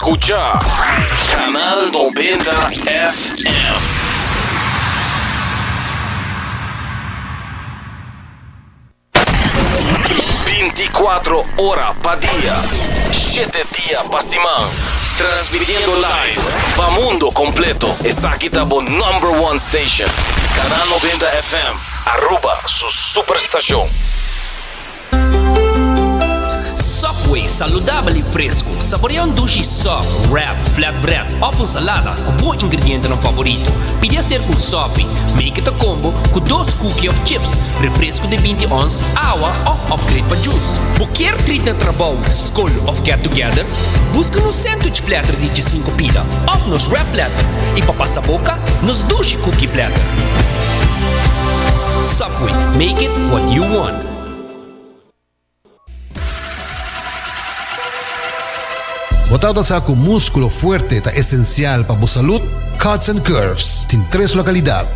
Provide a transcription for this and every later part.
Escucha Canal 90 FM. 24 horas pa' día, 7 días pa' semana. Transmitiendo live pa' mundo completo. Esa aquí está por #1 station. Canal 90 FM. Aruba, su superestación. Subway, saudável e fresco. Saboreia sushi soft, wrap, flatbread ou com salada com bom ingrediente no favorito. Pide a ser com sopi. Make it a combo com 2 cookies of chips, refresco de 20 ons, água ou upgrade para juice. Qualquer treat na trabalho, school ou get together, busca no sandwich platter de 5 pila ou nos wrap platter. E para passar a boca, nos sushi cookie platter. Subway, make it what you want. Botado sa ako músculo fuerte ta esencial para bu salud, Cuts and Curves tem 3 localidades.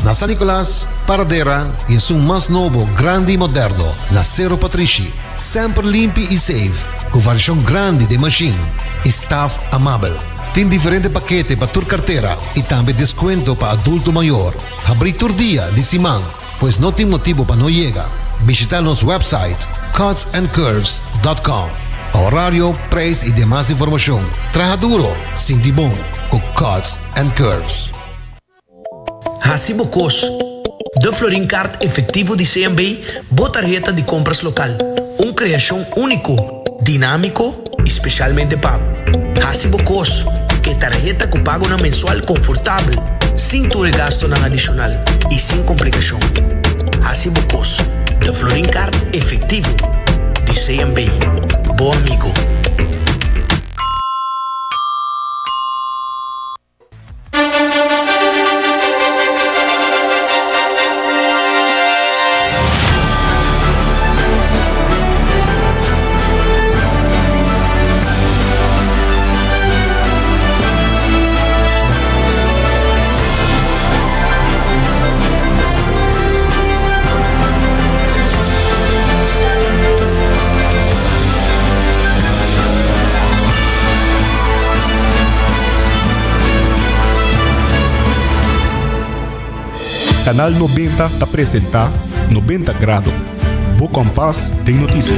Na San Nicolás, Paradera e em um mais novo, grande e moderno, na Cerro Patrici. Sempre limpo e safe, com variação grande de machine e staff amável. Tem diferente paquete para tua carteira e também desconto para adulto maior. Abrir todo dia de semana, pois não tem motivo para não chegar. Visitar nosso website cutsandcurves.com. Horário, preço e demais informação. Traja duro, sinti bom, com Cuts and Curves. Hasibo Cos, de Florin Card efetivo de CMB, boa tarjeta de compras local. Criação único, dinâmico, especialmente pago. Hasibo Cos, que tarjeta que pago na mensual confortável, sem tu gasto na adicional e sem complicação. Hasibo Cos, de Florin Card efetivo de CMB. Bom amigo. Canal 90 te apresenta 90 Grados. Boa Compás tem notícia.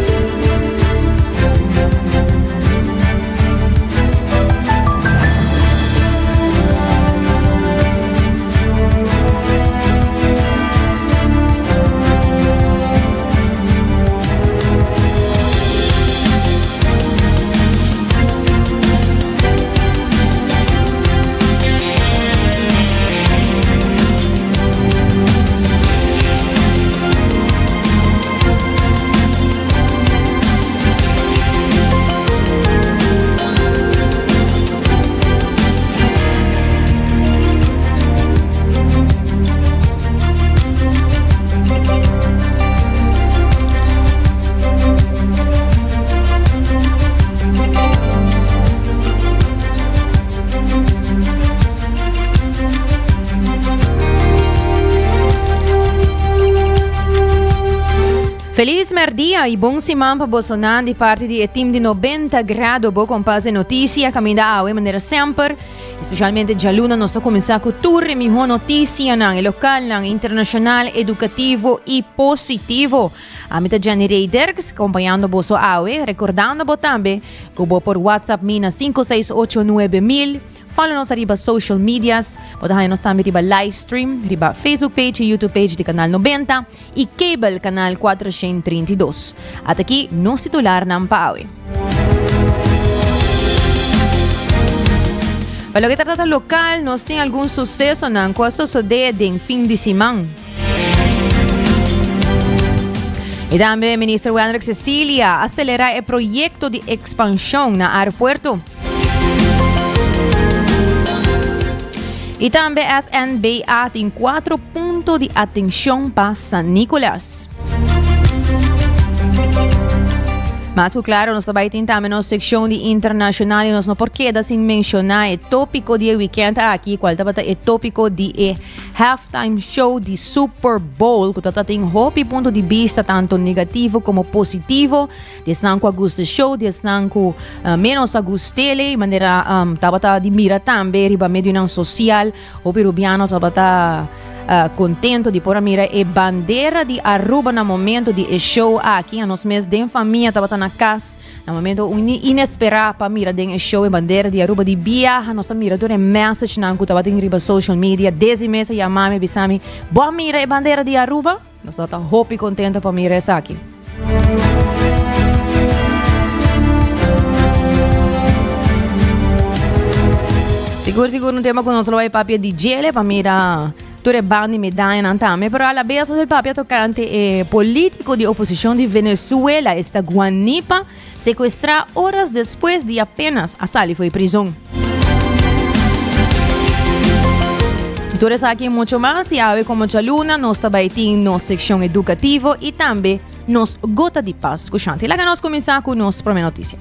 Feliz merdia e bom semana para Bolsonaro de parte do time de 90 graus. Boa compás de notícia, caminho a maneira sempre. Especialmente de aluna, nós estamos começando com toda a melhor notícia local, internacional, educativo e positivo. A meta de Janeiro Derks, acompanhando o AUE, recordando também que o por WhatsApp mina 5689 Fala-nos arriba social medias, podemos também arriba live stream, arriba Facebook page e YouTube page de Canal 90 e Cable Canal 432. Até aqui, nos titular ng PAOE. Para o que trata local, nós temos algum sucesso ng quase sucede em fim de semana. E também, Ministro Wendrick Cecilia acelera o projeto de expansão na aeroporto. E também SNBA tem 4 pontos de atenção para San Nicolás. Mas claro, nós também tentamos na seção de internacional e nós não porquê da sem mencionar o tópico de weekend aqui, qual estava o tópico de halftime show de Super Bowl, que tem hopi ponto de vista tanto negativo como positivo. Desnang com Augusto show, desnang com menos Augustele, maneira estava de mira também, riba medio não social, o peruviano estava contento de pôr a mira e bandeira de Aruba no momento de show aqui, a nós mesmos de família estava na casa, no momento inesperado para mira de show e bandeira de Aruba de viaja, nossa mira toda message na que estava em riba social media, desde mesa e a mami bisami, boa mira e bandeira de Aruba, nós estava hope contento para mira essa aqui. Siguro não tema conosco vai papia de gele para mira tutte bandi medaglie nantame, però alla beso del papia toccante político de oposición de Venezuela está Guanipa sequestrado horas después de apenas a salir fue prisión. Entonces aquí mucho más y hoy como Chaluna nos trabalhamos na sección educativo y también nos gota de paz escuchante. Lá que nós começar com nossa primeira notícia.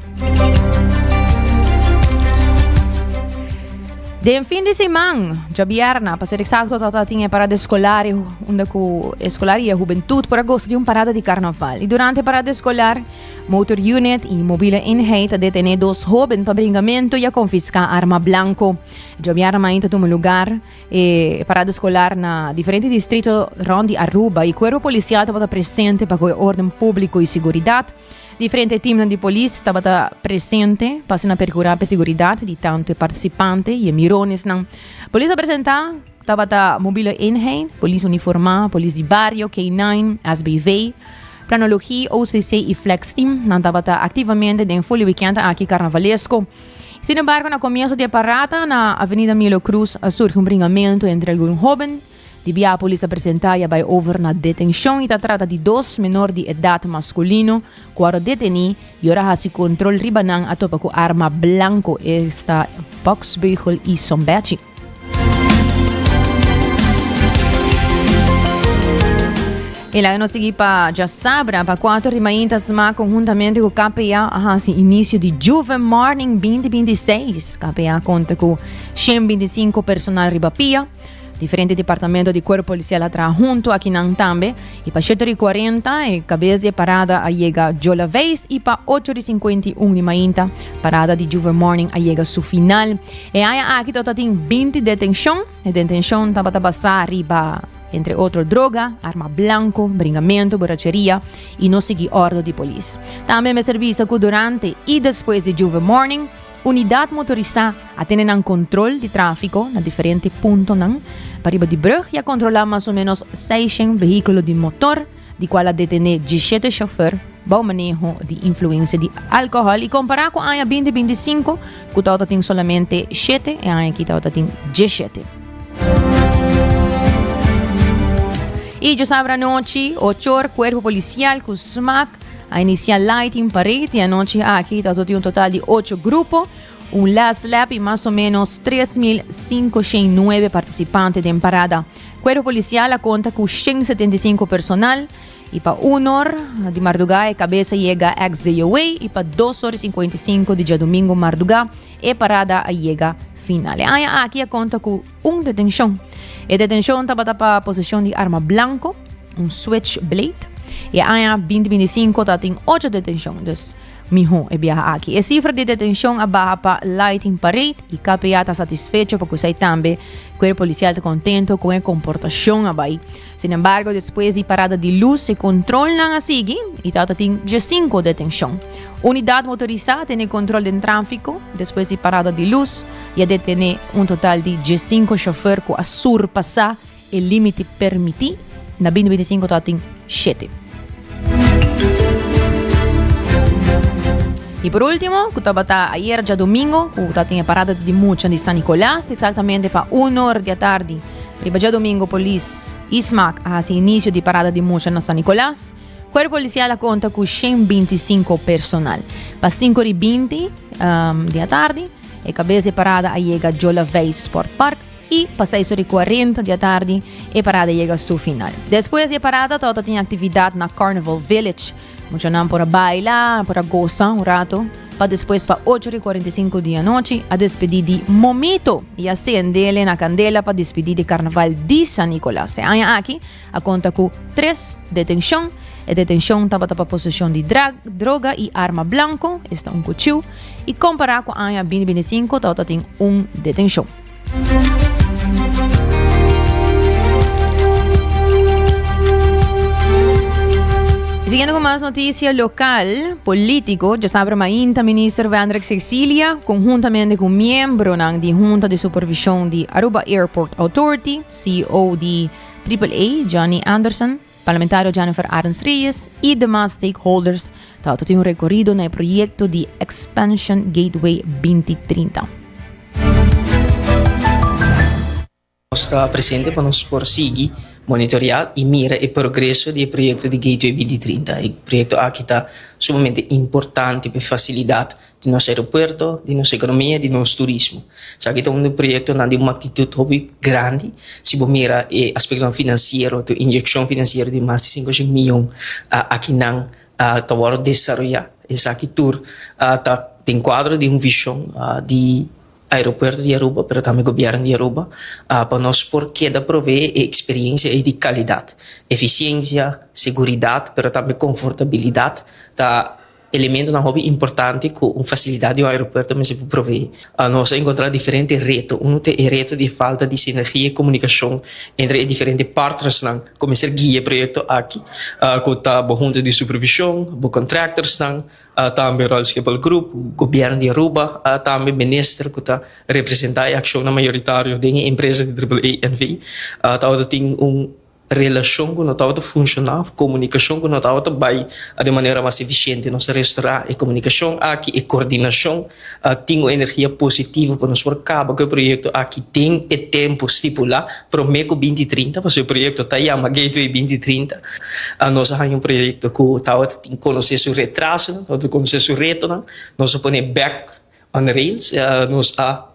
De fim de semana, já vierna, para ser exato, tinha parada escolar, onde o escolar e a juventude por agosto de parada de carnaval. E durante a parada escolar, Motor Unit e mobile eenheid detenen 2 jovens para bringamento e a confiscar arma blanco. Já vierna ainda um lugar, parada escolar na diferentes distritos rond Aruba e o corpo policial estava presente para a ordem público e segurança. Diferente time de polícia estava presente para procurar a segurança de tanto participantes e mirones. A polícia apresentada estava mobile eenheid, polícia uniformada, polícia de barrio, K9, SBV, planologia, OCC e Flex Team. Estava ativamente em folha weekend aqui carnavalesco. Sin embargo, no começo da parada, na Avenida Milo Cruz, surge bringamento entre alguns jovens. A polícia apresentada vai over na detenção e trata de 2 menores de idade masculino, quando deteni e ora há controle ribanang a topa com arma blanco esta boxbeugel e sombete. E lá nós seguimos para Jassabra, para 4 de manhã, conjuntamente com o KPA, início de Juve Morning 2026. KPA conta com 125 personal ribapia. Diferente departamento de corpo policial atrás junto aqui na Antambe e para 7h40 e cabeça de parada a chega Jola Veist e para 8h51 de manhã parada de Juve Morning a chega su final e aí aqui toda tem 20 detenção e detenção estava a passar riba entre outros droga, arma blanco, bringamento, borracheria e não seguir ordem de polícia. Também me serviço que durante e depois de Juve Morning unidade motorizada atende controle de tráfego na diferentes pontos para riba de brug e a controlar mais ou menos 600 veículos de motor, de qual a detener 17 chauffeurs, bom manejo de influência de álcool e comparar com a ano 2025, que o total tem somente 7 e a ano que total tem 17. E já sabe a noite, 8 horas, corpo policial com SMAC a iniciar lighting parade e a noite aqui tem um total de 8 grupos, last lap e mais ou menos 3.509 participantes de parada. O corpo policial conta com 175 personal e para 1 hora de madrugada cabeça chega ex-DOA e para 2h55 de dia domingo madrugada e parada chega final. E aqui conta com detenção. E detenção estava para possessão de arma blanco, switchblade. E a 2025 tem 8 detenções. Miho e viaja aqui. A cifra de detenção abaixo para lighting parade e KPA está satisfeito porque sai também que o policial está contente com a comportação abaixo. Sin embargo, depois de parada de luz se controlam a seguir e tem 5 detenção. Unidade motorizada tem controle de tráfego depois de parada de luz e a detener total de 5 chauffeurs que a surpassar o limite permitido. Na 2025 tem 7. E por último, que estava ayer já domingo, que tinha parada de mucha de San Nicolás, exatamente para 1 hora da tarde. Riba já domingo, polícia ISMAC a início de parada de mucha na San Nicolás. O corpo policial conta com 125 personal. Para 5h20 da tarde, a cabeça de parada chega Jola Veist Sport Park. E para 6h40 da tarde, a parada chega ao seu final. Depois da parada, toda tinha atividade na Carnival Village, Mucho nan para bailar, para gozar un rato, para después para 8:45 da noite a despedir de Momito e acendele na candela para despedir de Carnaval de San Nicolás. Se aya aqui, a conta com 3 detenção. A detenção estava para possessão de droga e arma blanco, está um cuchillo, e comparar com a aya 2025, estava tem detenção. Siguiendo con más noticias local, político, ya sabe mainta minister Vandrek Cecilia, conjuntamente con miembro de Junta de Supervisión de Aruba Airport Authority, CEO de AAA, Johnny Anderson, parlamentario Jennifer Arens Reyes y demás stakeholders, todo un recorrido en el proyecto de Expansion Gateway 2030. Está presente para nos prosseguir, monitorear e mira o progresso do projeto de Gateway 2030. O projeto aqui está sumamente importante para facilitar o nosso aeroporto, de nossa economia, de nosso turismo. Só que é um projeto de uma atitude grande, se você mira o aspecto financeiro, a injeção financeira de mais de 5 milhões aqui não está desenvolver. Essa aqui está tem quadro de visão de aeroporto de Aruba, pero também governo de Aruba, para nós porque da prover experiência e de qualidade, eficiência, segurança, pero também confortabilidade, tá elemento não hobby importante com facilidade do aeroporto mas se pode prover. Nós encontrar diferentes retos. É o reto de falta de sinergia e comunicação entre diferentes partners, como ser guia projeto aqui, com a junta de supervisão, com contractors, também o Royal Group, o governo de Aruba, também o ministro que está representando a ação maioritária da empresa de AAA NV. Tem relação que não está funcionar, comunicação que não está vai de maneira mais eficiente, nós restaurar a comunicação aqui e coordenação, tem uma energia positiva para nós por cabo que o projeto aqui tem e tempo estipulado para o MECO 2030, porque o projeto está aí, a Gateway 2030, nós temos um projeto que está tem conhecer seu retraso, está conhecer seu reto, nós põe back on rails, nós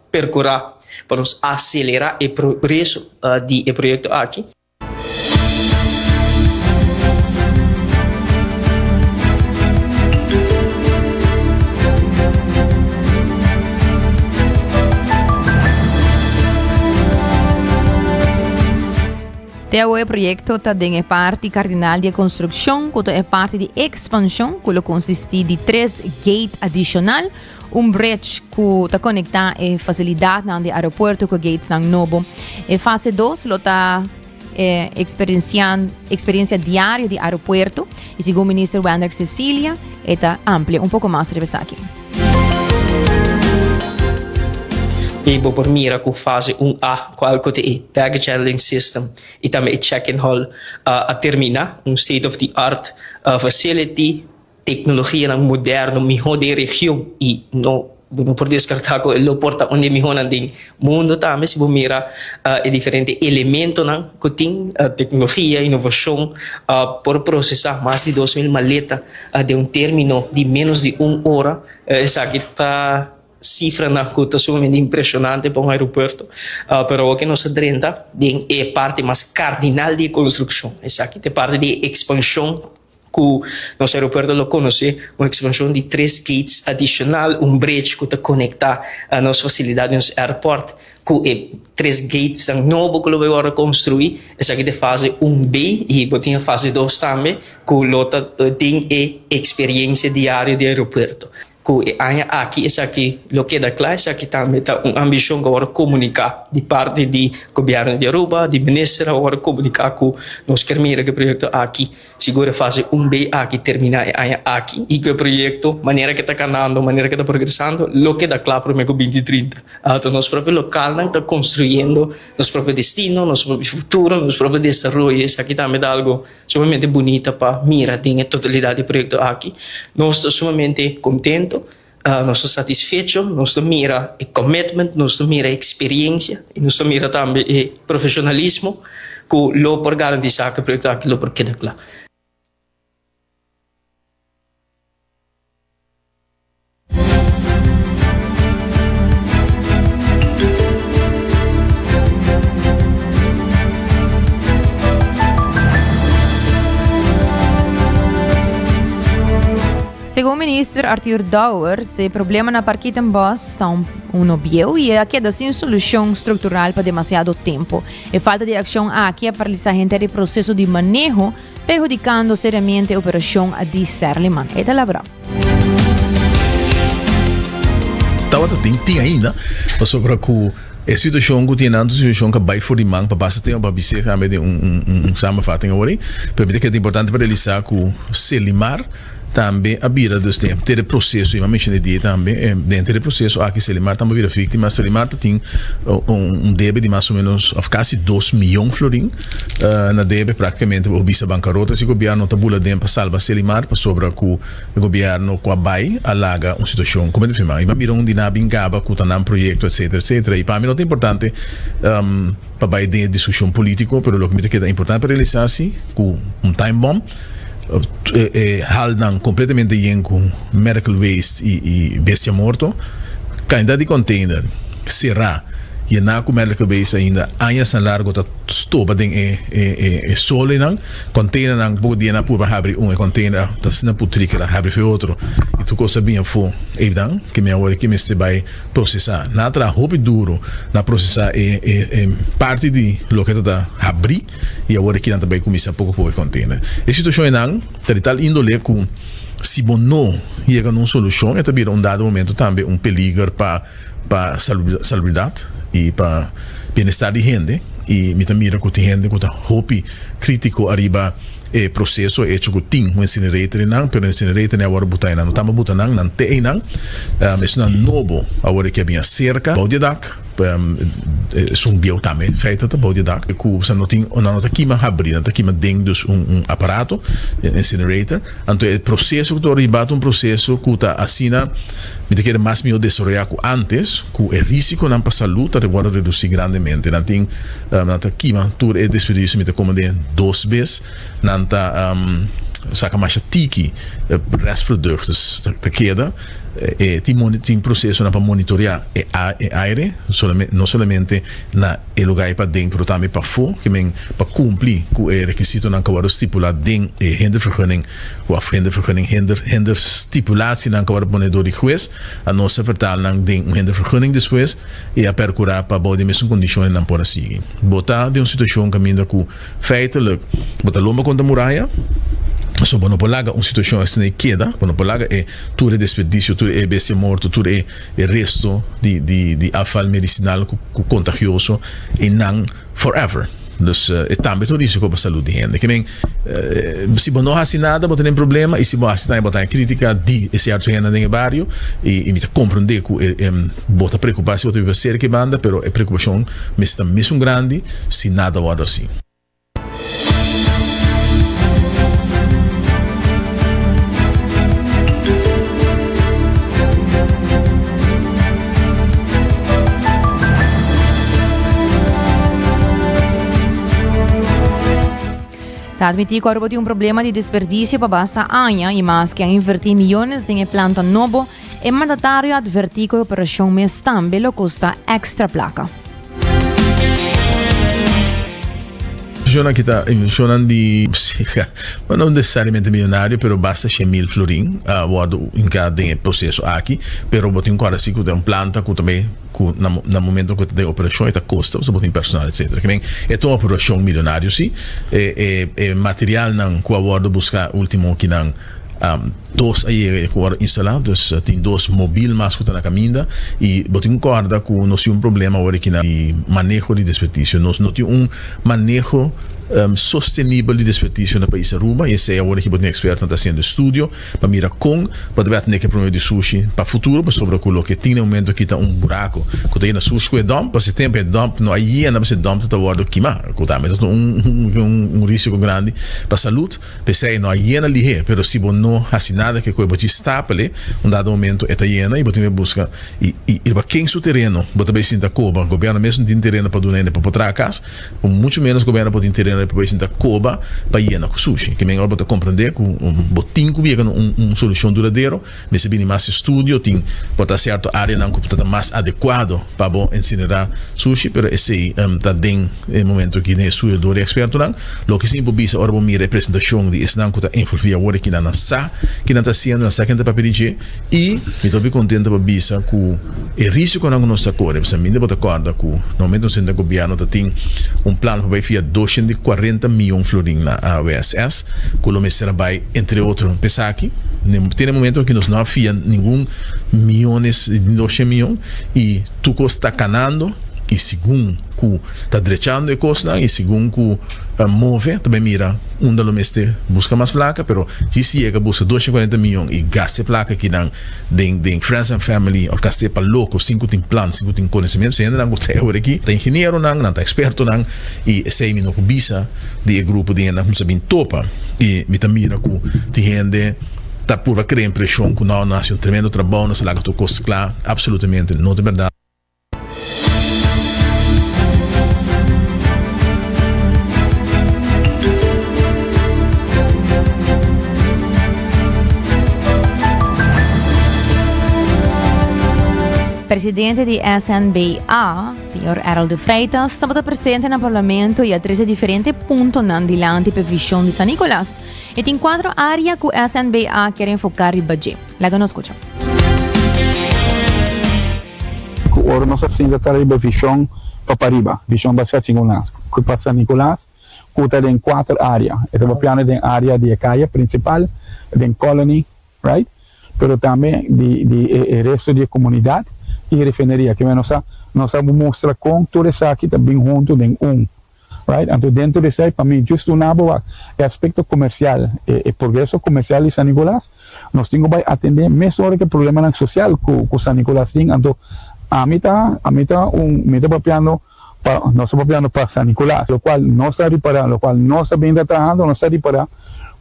percorrer para nós acelerar o progresso do projeto aqui. O projeto também é parte cardinal de construção, que é parte de expansão, que consiste de 3 gates adicionais, bridge que está conectado e facilidade no aeroporto com gates novo. E fase 2 está experiência diária de aeroporto, e segundo o ministro Wander Cecilia, está amplia, pouco mais de aqui. E por mira com fase 1A, qual que é baggage handling system e também check-in hall a terminar state of the art facility, tecnologia moderna, melhor da região e não por descartar que o porta onde melhor no mundo também se mira diferente elemento que tem tecnologia, inovação por processar mais de 2.000 maletas de término de menos de 1 hora, essa aqui está cifra na que sumamente impressionante para um aeroporto, pero o que nos adrenta é parte mais cardinal de construção. Essa aqui é parte de expansão que nosso aeroporto lo conhece, uma expansão de 3 gates adicional, bridge que conecta a nossa facilidade no aeroporto, que é 3 gates novos que lo vai construir. Essa aqui é fase 1B e tem a fase 2 também, que lo tem a experiência diária do aeroporto. Que aqui, essa aqui, lo que da classe, aqui também está uma ambição que agora comunicar de parte do governo de Aruba, de ministro, agora comunicar com nós queremos que o projeto aqui, segura fase 1B aqui, terminar aqui, e que o projeto, maneira que está caminhando, maneira que está progressando, lo que da classe para o MECO 2030. Então, nosso próprio local está construindo nosso próprio destino, nosso próprio futuro, nosso próprio desenvolvimento. Isso aqui também dá algo sumamente bonito para mirar a totalidade do projeto aqui. Nós estamos sumamente contentes. Nós estamos satisfeitos, nós mira o commitment, nós mira a experiência e nós mira também o profissionalismo que lo por garantir que o projeto aqui lo por queda claro. Segundo o ministro Arthur Dauer, o problema na Parquita em Boss está um obvio e é queda sem solução estrutural para demasiado tempo. E falta de ação aqui para a gente do processo de manejo, prejudicando seriamente a operação de Serliman. É da brava. Tem ainda, sobre que a situação que tem na situação que vai for de mão para basta ter uma bicicleta também de samenvatting agora, porque é importante para realizar que o Selimar também a bira dos tempos ter processo, eu mencionei dia também dentro do processo aqui Selimar também vira vítima. Selimar tem débito de mais ou menos quase 2 milhões de florim na débito praticamente o bisa bancarrota. Se o governo está bula dentro para salvar Selimar para sobre que o governo com a BAI alaga uma situação como é de firma e vai mirar dinâmica em Gaba que está um projeto etc e para mim não é importante para BAI de discussão política, pero o que é importante para realizar-se com time bomb haldan completamente yen com medical waste e bestia morto, quantidade de container será e na com medical waste ainda anos largo tá stopa den sole não container não pode na por abrir container tá sina putrica lá abre outro e tu coisa bem for evidão que me agora que me se vai processar na tra hobby duro na processar parte de lo que tá abrir e agora que não também começa pouco por container a situação não tá tal índole com se não chega numa solução é também dado momento também perigo para salubridade e para bem-estar de gente e me mira que tem gente que está hopi crítico arriba processo hecho que tem um incinerator não, pero incinerator não agora botar não estamos botando não tem não mas não novo agora que é bem cerca pode dar bio também feita tá pode dar que você não tem não tá aqui mas abrir não tá aqui mas dentro aparato incinerator então o processo que tu arriba um processo que tá assina me quer mais meu desarrollar antes que o risco não para saúde agora reduzir grandemente não tem não tá aqui mas tu é desperdício me como de 2 vezes não tá saca mais tiki restprodutos tá queda tem processo para monitorear aire não somente na lugar para dentro também para fora que para cumprir com o requisito não que estipular dentro hindervergunning ou a hindervergunning hinder stipulatie não que ponedor de juez a nossa vertaal não dentro hindervergunning depois e a percurar para boa de mesma condições não pode seguir botar de uma situação que ainda que feitelijk botar lomba contra a muralha. So, quando polaga uma situação assim queda, quando polaga tudo é desperdício, tudo é bestia morto, tudo é resto de afal medicinal contagioso e não forever. Dus também tem risco para a saúde de gente. Que se não faz nada, não tem problema, e se não faz nada, botar crítica de esse certo gente no bairro e me compreender que bota preocupação, bota ser que banda, pero a preocupação me está mesmo grande se nada vai assim. Tá admitir que agora tem problema de desperdício para basta anha e mais que a invertir milhões em planta novo é mandatário advertir que a operação mais também custa extra placa. Que está mencionando de não necessariamente milionário, pero basta 100,000 florim em cada processo aqui, pero botem um cara assim que tem planta que também no momento que tem operação está custa, você botem personal etc. Que é uma operação milionário sim, material não que agora buscar último que não dois aí instalados, tem 2 móveis mais que estão na caminho e botem corda que não tem problema agora que de manejo de desperdício, não tem manejo sostenível de desperdício no país Aruba e esse é agora que botem experto está fazendo estudo para mirar para ver que problema de sushi para futuro para sobre o que tem no momento que está buraco que tem na sushi que é dump para esse tempo é dump não aí não para dump está agora queimar que tá mas risco grande para a saúde pensei não aí na lihe pero se não assinada que coisa bote estapele dado momento é taena e botem busca e para quem seu terreno botar bem sinta coba o governo mesmo tem terreno para donar para botar a casa muito menos o governo pode ter terreno na país da coba para ir na sushi que melhor para compreender que botin que viega solução duradouro mas se bem mais estudo tem pode certo área não que mais adequado para bom ensinar sushi pero esse tá den momento que nem sua do experto não lo que sempre bisa ora mi representação de esse não que tá envolvido agora que na sa que não tá sendo na second papel e me tô bem contente para bisa que o risco não nos acorda você me deve acordar que no momento sendo governo tá tem plano para via 240 milhões florin na AWSS que o mestre vai entre outros pensar aqui tem momento que nós não havia nenhum milhões de 200 milhões e tu está canando e segundo que está derechando a costa e segundo que move também mira da mestre busca mais placa pero se chega busca 240 milhões e gasta placa que dan den friends and family ou gasta para louco 5 tem plano 5 tem conhecimento se ainda não gostei agora aqui tem engenheiro não tá experto não e sei me no bisa de grupo de ainda não sabe topa e me também mira que tem gente tá por criar impressão que não nasce um tremendo trabalho na sala que tu costa claro absolutamente não é verdade. Presidente di SNBA, signor Harold Freitas, stava presente nel Parlamento e adressa differenti punti nandilanti per visione di San Nicolás e in 4 aree che SNBA quiere enfocar il budget. La conosco. Ora nós assim já temos visão para arriba, visão para San Nicolás. Que para San Nicolás, que está em 4 áreas. Estamos planejando em área de caia principal, de colony, right? Pero também de resto da comunidade e refineria que nós vamos mostrar com tudo isso aqui também junto em right? Então dentro desse aí para mim justo é aspecto comercial e progresso comercial de San Nicolás nós temos que atender mesmo hora que problema social com San Nicolás tem então a mim tá papiando para San Nicolás o qual não está reparando o qual não está bem tratando não está reparando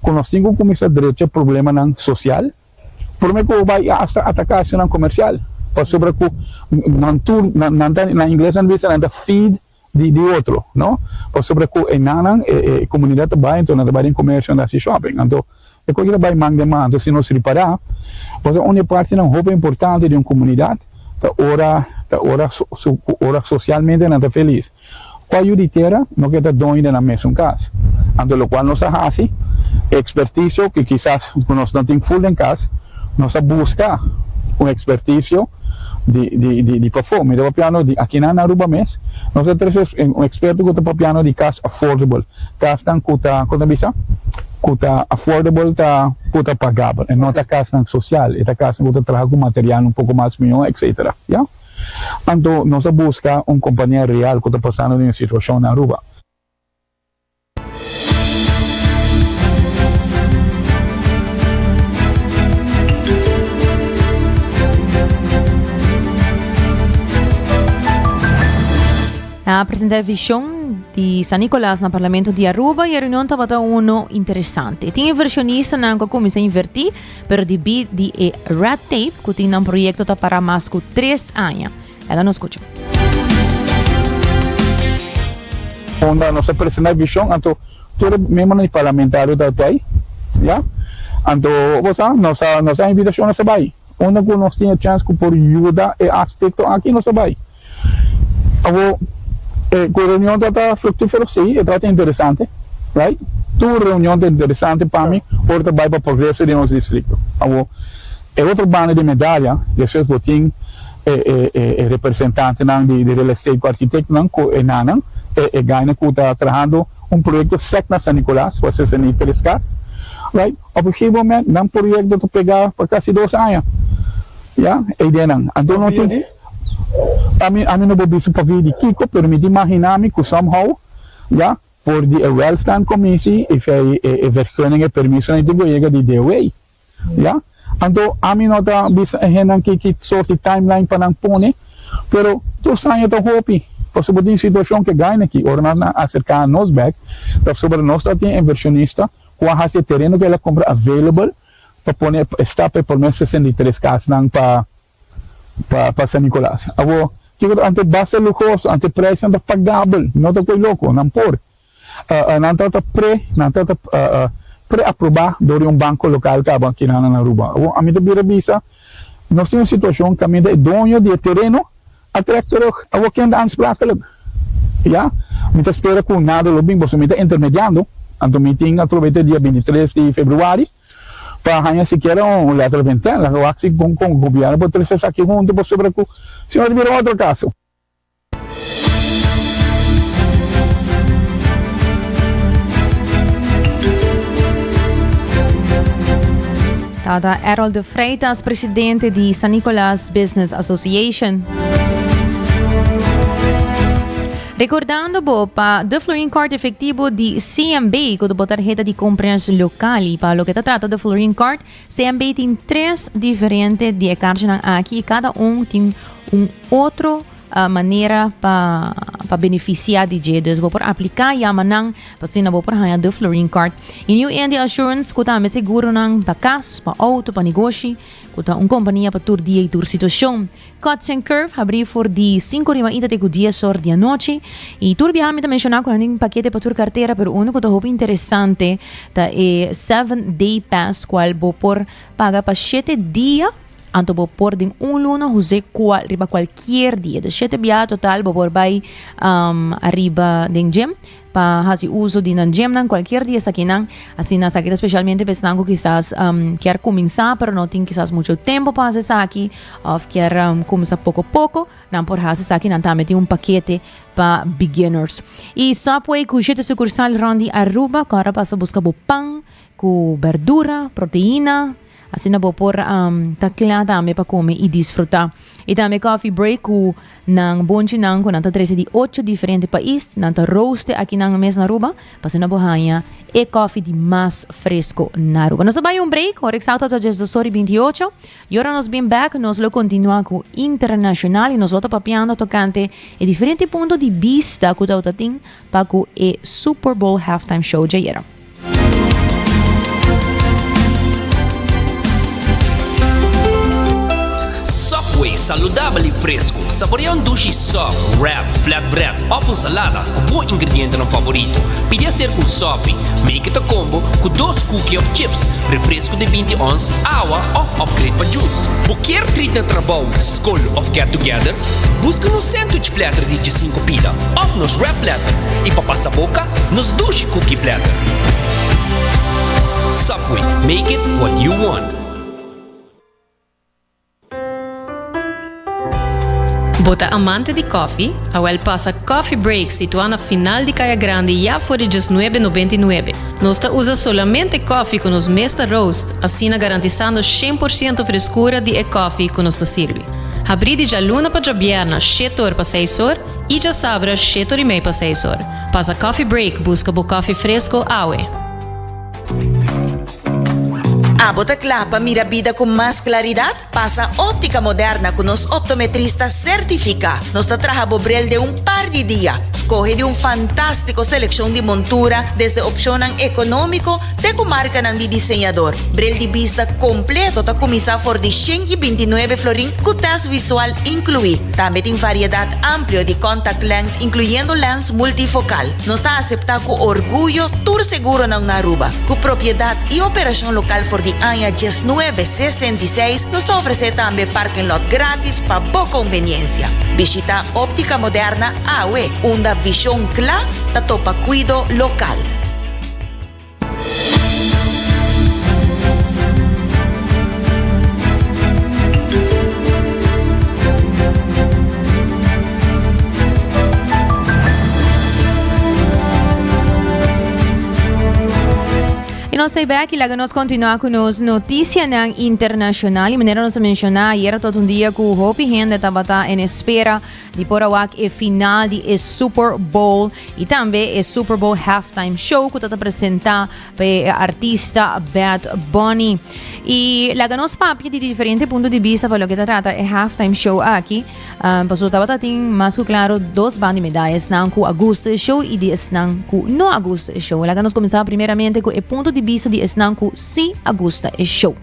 quando nós temos que começar a direito problema social por mim que vai atacar a cena comercial para sobre que na inglês não dizem nada feed de outro não para sobre que na comunidade vai então não vai em comércio na shopping então é coisa vai mandar então se não se reparar você onde parte não roupa importante de uma comunidade tá ora socialmente não está feliz qual a não quer doida na mesma casa então o qual nós fazemos expertise que quizás nós não temos full em casa nós busca expertise de performance de piano de aqui na Aruba mes nós temos experto que está piano de casa affordable casa tan kuta affordable tá kuta pagável e não tá casa social e tá casa que trabalha com material pouco mais melhor etc. Yeah? Então nós busca companhia real que está passando em uma situação na Aruba. A apresentação di San Nicolás no Parlamento di Aruba e a riunione stata uno interessante. Tinha inversionista não começou a invertir, pero di red tape que tinha progetto para mais de 3 anos. Ela não escuta. Quando nós apresentamos a visão, então todo membro parlamentar da TAI, já? Então, nossa invitação não se vai. Onde nós tínhamos chance por ajuda e aspecto aqui não se vai. Então, a reunião está frutífera, sim, está interessante, right? Tua reunião é interessante para mim, porque vai para o progresso de nosso distrito. Então, é outra banda de medalha, desses botim, representante de real estate, arquiteto, e ganha que está trabalhando projeto SEC na San Nicolás, vocês têm interesse, right? Objetivamente, um projeto que pegar por quase 2 anos, yeah? E então não tem a mim não vou dizer para vir de Kiko, pero me imaginar-me que somehow, ja, por de welstand commissie, e vergunningen permissen de goeie die de way, ja. Então a mim não está henang que sorte timeline para não pôr, pero tu sai então hopi, por sobre a situação que ganha aqui, ora na acercar nos back, sobre nós tem inversionista, com a raça terreno que ela compra available para pôr está por menos 63 casas não para San Nicolás. Ante base lujoso, ante preço anda pagável, não está com louco, não por. pre-aprovar door um banco local que aqui na Aruba. A mim também revisa, nós temos uma situação que a mim é dono de terreno, a tractor, a quem dá aansprakelijk. Ja, me espera com nada lobbying, você me está intermediando, então me tem através dia 23 de fevereiro, para ganhar sequer letra de ventana, eu acho que com o governo, para trazer aqui junto, para sobre o senhor virou outro caso. Tada Harold de Freitas, presidente de San Nicolás Business Association. Recordando para the Flooring Card efetivo de CMB, com a tarjeta de compras local. Para o que trata de Flooring Card, CMB tem 3 diferentes de cartas aqui, e cada tem outro maneira para beneficiar de jedes. Vou por aplicar e amanhã para ser vou por ganhar do Flooring Card. E New India Assurance kuta me seguro nang para casa, para auto, para negócio, kuta companhia para tur dia e tur situação. Cuts and Curve abrir for de 5:30 de dia sor de noite. E tur biha me mencionar com um paquete para tur carteira, pero uno kuta hope interessante ta é 7-day pass qual vou por paga para 7 dias. Anto vou pôr de luna, usar riba qualquer dia. De 7 dias total, vou pôr vai arriba de gym. Para fazer uso de gym, qualquer dia aqui, assim, nessa aqui, especialmente pensando que quizás quer começar, mas não tem quizás muito tempo para fazer aqui, ou quer começar pouco a pouco, não por fazer aqui, não também tem paquete para beginners. E Subway, com 7 sucursal Rondi Aruba, agora passa a buscar pão, com verdura, proteína, assim na vou pôr tacla também para comer e desfrutar. E também coffee break com nang bonchi nang com nanta 13 de 8 diferentes países, nanta roast aqui na mesa na Aruba, para na bohanha e coffee de mais fresco na Aruba. Nós vamos break, o Rexalto já desde 28. E agora nós bem back, nós lo continua com internacional e nós volta papiando tocante e diferente ponto de vista que o tem para o Super Bowl halftime show de ayer. Saludável e fresco. Saboreia dushi soft, wrap, flatbread ou salada com bom ingrediente no favorito. Pide a ser com sop, make it a combo com 2 cookies of chips, refresco de 20 ons, água ou upgrade para juice. Qualquer treat na trabalho, school of get together, busca no sandwich platter de 5 pila, ou nos wrap platter. E para passar a boca, nos dushi cookie platter. Subway, make it what you want. Bota amante de coffee, a passa Coffee Break situado na final de Caia Grande já for de 19,99. Nós usa solamente coffee com os Mesta Roast, assim garantizando 100% frescura de coffee que nos serve. Abrir de luna para vierna, 7 horas para 6 horas, e já sabra 7 horas e meia para 6 horas. Passa Coffee Break, busca o coffee fresco, aue. Bota clapa, mira vida com mais claridade? Passa óptica moderna com nos optometristas certifica. Nos traja bobrel de par de dias. Escoge de fantástico seleção de montura, desde opção econômico até com marca de desenhador. Brel de vista completo tá começar por de 129 florin com teste visual incluído. Também tem variedade ampla de contact lens, incluyendo lens multifocal. Nos está aceptado com orgulho, tour seguro na Aruba. Com propriedade e operação local for de Anya 1966, nos oferece também parking lot grátis para boa conveniência. Visita Óptica Moderna AUE, uma visão clara da topa cuido local. E nós sei bem que lá nós continuamos com as notícias internacionais. E maneira nós mencionar, ayer todo um dia que o Hopi Hende estava em espera de por a final de Super Bowl e também o Super Bowl halftime show que está apresentar para artista Bad Bunny. E lá nós papi de diferentes pontos de vista para o que trata é halftime show aqui. Pastor estava tem mais claro 2 bandas de medalhas não com Augusto show e de não com não Augusto show. Lá nós começar primeiramente com o ponto de vista de não com si Augusto show.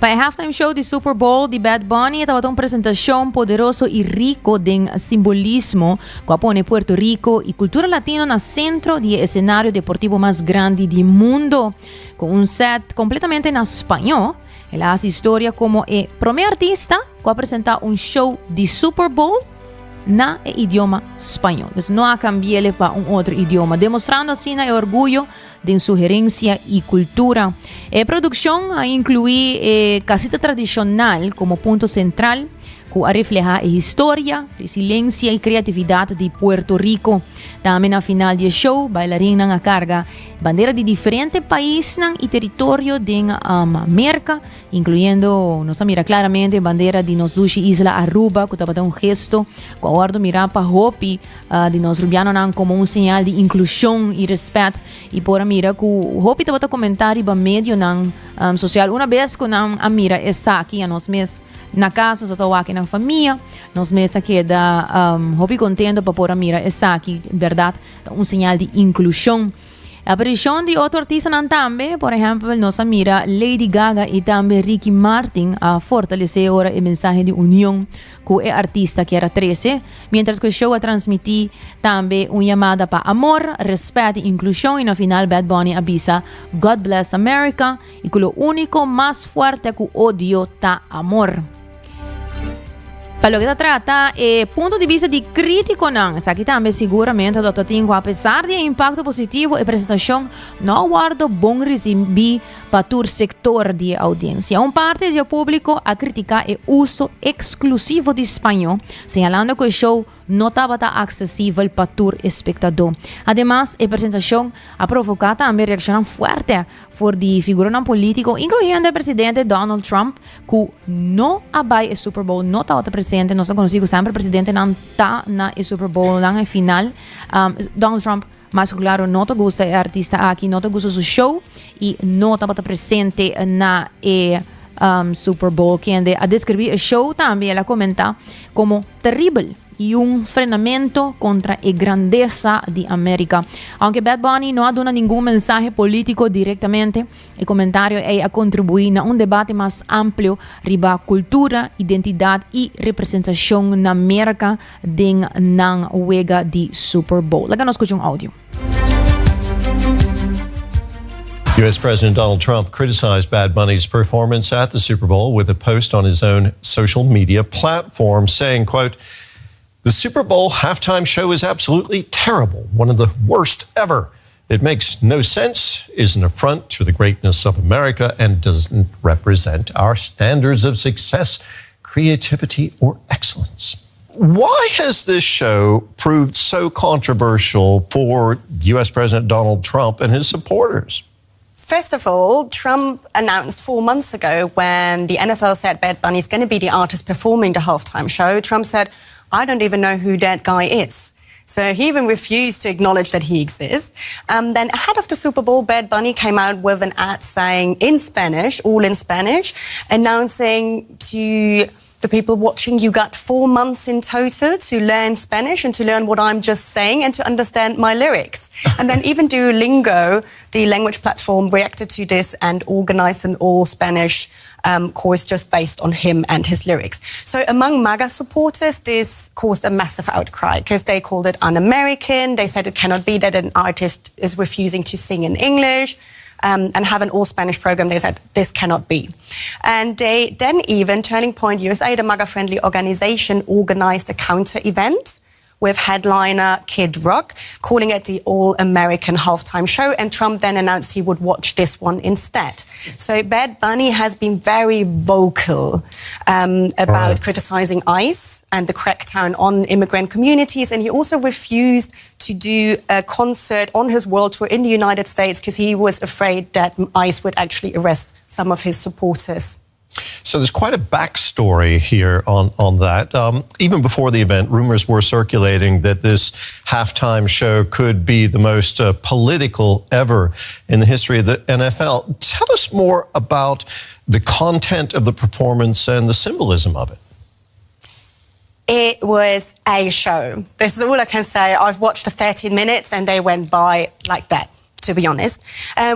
Para el halftime show de Super Bowl de Bad Bunny, estaba una presentación poderoso y rico de simbolismo que pone Puerto Rico y cultura latina en el centro del escenario deportivo más grande del mundo, con un set completamente en español. Él hace historia como el primer artista que ha presentado un show de Super Bowl en el idioma español. Entonces no ha cambiado para un otro idioma, demostrando así el orgullo de sugerencia y cultura. La producción ha incluido casita tradicional como punto central, que refleja historia, resiliencia y creatividad de Puerto Rico. También al final del show, bailarines a carga bandera de diferentes países y territorios de América, incluyendo, nos mira claramente, bandera de nos dushi isla Aruba, que estaba un gesto, que ahora mira para Hopi, de nos rubianos como un señal de inclusión y respeto. Y por mira, que Hopi estaba comentar en medio social, una vez que mira essa aqui a nos mes na casa, só estou aqui na família, nos meses aqui da Hopi contento para pôr mira essa aqui, verdade, um sinal de inclusão. A aparição de outro artista também, por exemplo, nossa mira Lady Gaga e também Ricky Martin a fortalecer agora a mensagem de união com o artista que era 13, mientras que o show a transmitir também uma chamada para amor, respeito e inclusão e no final Bad Bunny avisa God bless America e que o único mais forte que o odio tá amor. Para lo que se trata, punto de vista de crítico, aquí también seguramente Dr. Tingo, a pesar del impacto positivo y presentación, no guardo buen recibir para tu sector de audiencia. Un parte del público a criticar el uso exclusivo de español, señalando que el show no estaba tan accesible para tu espectador. Además, la presentación ha provocado también reacciones fuertes por de figuras políticos, incluyendo el presidente Donald Trump, que no había el Super Bowl, no estaba presente, no se conocido siempre el presidente no está en el Super Bowl, en el final. Donald Trump, más claro, no te gusta el artista aquí, no te gusta su show y no estaba presente en el Super Bowl, quien a describir el show también la comenta como terrible y un frenamiento contra la grandeza de América. Aunque Bad Bunny no ha dado ningún mensaje político directamente, el comentario ha contribuido a un debate más amplio sobre cultura, identidad y representación en América de la juega de Super Bowl. Laga nos escuchar un audio. U.S. President Donald Trump criticized Bad Bunny's performance at the Super Bowl with a post on his own social media platform saying, quote, "The Super Bowl halftime show is absolutely terrible, one of the worst ever. It makes no sense, is an affront to the greatness of America, and doesn't represent our standards of success, creativity, or excellence." Why has this show proved so controversial for U.S. President Donald Trump and his supporters? First of all, Trump announced 4 months ago when the NFL said Bad Bunny is going to be the artist performing the halftime show, Trump said, "I don't even know who that guy is." So he even refused to acknowledge that he exists. Then ahead of the Super Bowl, Bad Bunny came out with an ad saying in Spanish, all in Spanish, announcing to the people watching, you got 4 months in total to learn Spanish and to learn what I'm just saying and to understand my lyrics. And then even Duolingo, the language platform, reacted to this and organized an all-Spanish course just based on him and his lyrics. So among MAGA supporters, this caused a massive outcry because they called it un-American. They said it cannot be that an artist is refusing to sing in English. And have an all-Spanish program, they said, this cannot be. And they then even, Turning Point USA, the MAGA-friendly organization, organized a counter-event with headliner Kid Rock, calling it the All-American Halftime Show, and Trump then announced he would watch this one instead. So Bad Bunny has been very vocal about criticizing ICE and the crackdown on immigrant communities, and he also refused to do a concert on his world tour in the United States because he was afraid that ICE would actually arrest some of his supporters. So there's quite a backstory here on that. Even before the event, rumors were circulating that this halftime show could be the most political ever in the history of the NFL. Tell us more about the content of the performance and the symbolism of it. It was a show. This is all I can say. I've watched the 13 minutes and they went by like that. to be honest.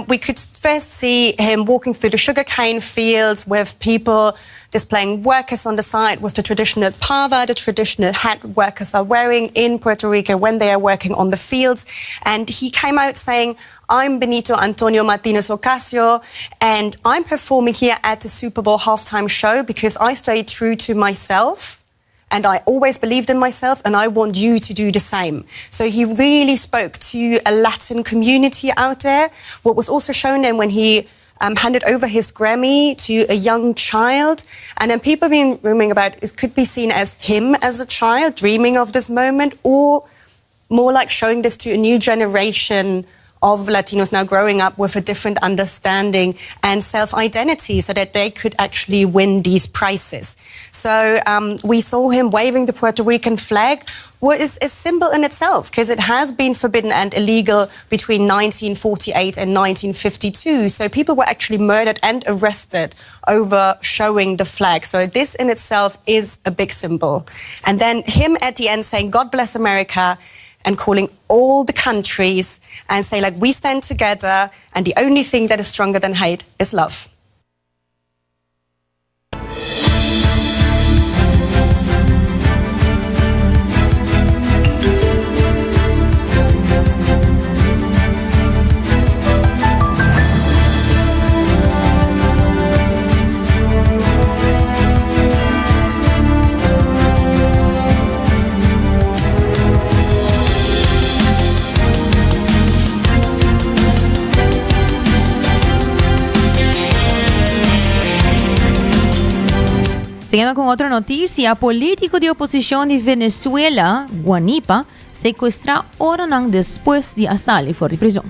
We could first see him walking through the sugarcane fields with people displaying workers on the side with the traditional pava, the traditional hat workers are wearing in Puerto Rico when they are working on the fields. And he came out saying, I'm Benito Antonio Martinez Ocasio, and I'm performing here at the Super Bowl halftime show because I stayed true to myself. And I always believed in myself, and I want you to do the same. So he really spoke to a Latin community out there. What was also shown then when he handed over his Grammy to a young child. And then people have been rumouring about it could be seen as him as a child, dreaming of this moment, or more like showing this to a new generation of Latinos now growing up with a different understanding and self-identity so that they could actually win these prizes. So we saw him waving the Puerto Rican flag, which is a symbol in itself because it has been forbidden and illegal between 1948 and 1952. So people were actually murdered and arrested over showing the flag. So this in itself is a big symbol. And then him at the end saying, God bless America, and calling all the countries and say, like, we stand together and the only thing that is stronger than hate is love. Siguiendo con otra noticia, político de oposición de Venezuela, Guanipa, secuestra horas después de asalto fuera de prisión.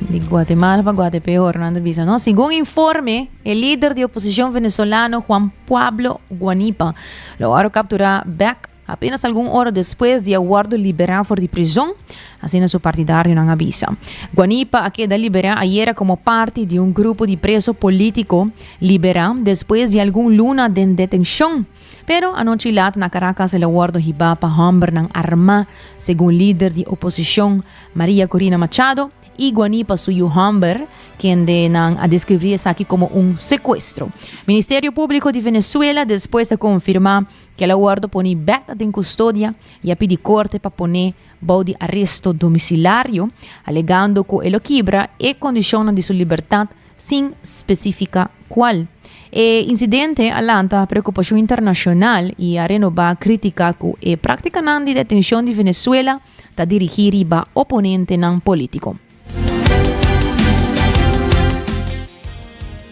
De Guatemala para Guatepeor, Hernando Visa, ¿no? Según informe, el líder de oposición venezolano Juan Pablo Guanipa logró capturar back apenas algunas horas después de aguardo liberado fuera de prisión, así su partidario no avisa. Guanipa queda liberado ayer como parte de un grupo de presos políticos liberado después de alguna luna de detención. Pero anoche lat na Caracas el aguardo hiba pa hombre ng arma, según líder de oposición María Corina Machado, y Guanipa suyo hombre, quien a describir aquí como un secuestro. Ministerio Público de Venezuela después de confirmar que el aguardo pone back en custodia y a pedir corte para poner bajo de arresto domiciliario, alegando que el quibra y condiciona de su libertad sin especificar cuál. Incidente alanta preocupación internacional y a renovar crítica que práctica de detención de Venezuela está dirigida a oponente político.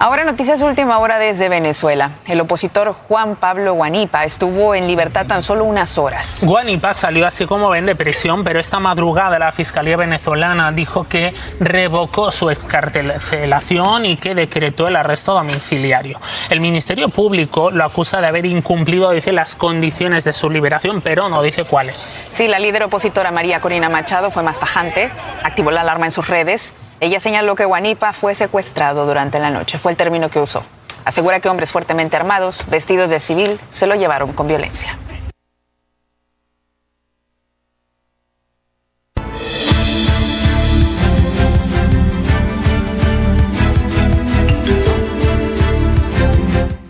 Ahora noticias de última hora desde Venezuela. El opositor Juan Pablo Guanipa estuvo en libertad tan solo unas horas. Guanipa salió así como ven de prisión, pero esta madrugada la Fiscalía venezolana dijo que revocó su excarcelación y que decretó el arresto domiciliario. El Ministerio Público lo acusa de haber incumplido, dice, las condiciones de su liberación, pero no dice cuáles. Sí, la líder opositora María Corina Machado fue más tajante, activó la alarma en sus redes. Ella señaló que Guanipa fue secuestrado durante la noche, fue el término que usó. Asegura que hombres fuertemente armados, vestidos de civil, se lo llevaron con violencia.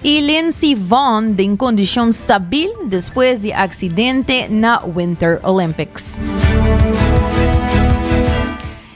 Y Lindsey Vonn en condición stabil después de accidente na Winter Olympics.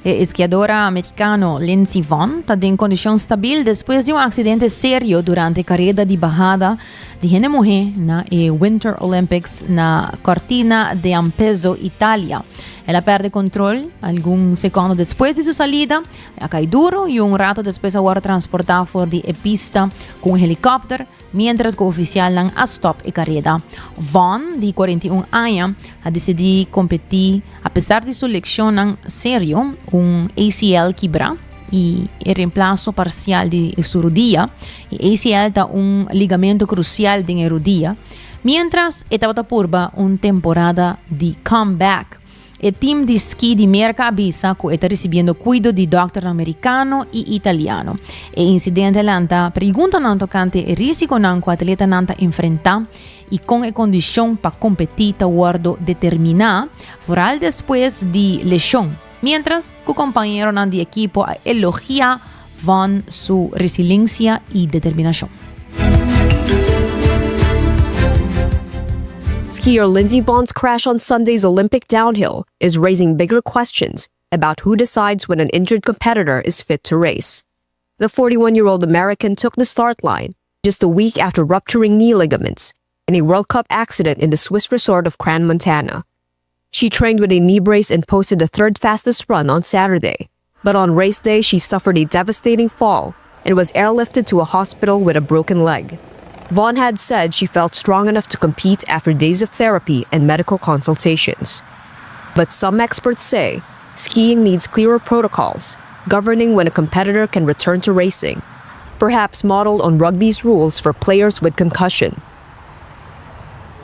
Esquiadora americano Lindsey Vonn está en condición stabil después de un accidente serio durante carrera de bajada de una mujer na Winter Olympics na Cortina d'Ampezzo, Italia. Ella pierde control algún segundo después de su salida, cae duro y un rato después ahora transportada por de pista con un helicóptero, mientras que el oficial a stop y carrera. Vonn, de 41 años, ha decidido competir a pesar de su lesión serio, un ACL quebra y el reemplazo parcial de su rodilla. Y ACL da un ligamento crucial de la rodilla, mientras estaba por una temporada de comeback. El team de ski de Merca avisa que está recibiendo cuidado de doctor americano y italiano. El incidente lanta pregunta non tocante el riesgo que atleta nanta enfrenta y con la condición para competir guardo determinada, foral después de lesión, mientras que compañero de equipo elogia van su resiliencia y determinación. Skier Lindsey Vonn's crash on Sunday's Olympic downhill is raising bigger questions about who decides when an injured competitor is fit to race. The 41-year-old American took the start line just a week after rupturing knee ligaments in a World Cup accident in the Swiss resort of Crans Montana. She trained with a knee brace and posted the third fastest run on Saturday. But on race day, she suffered a devastating fall and was airlifted to a hospital with a broken leg. Vonn had said she felt strong enough to compete after days of therapy and medical consultations. But some experts say skiing needs clearer protocols governing when a competitor can return to racing, perhaps modeled on rugby's rules for players with concussion.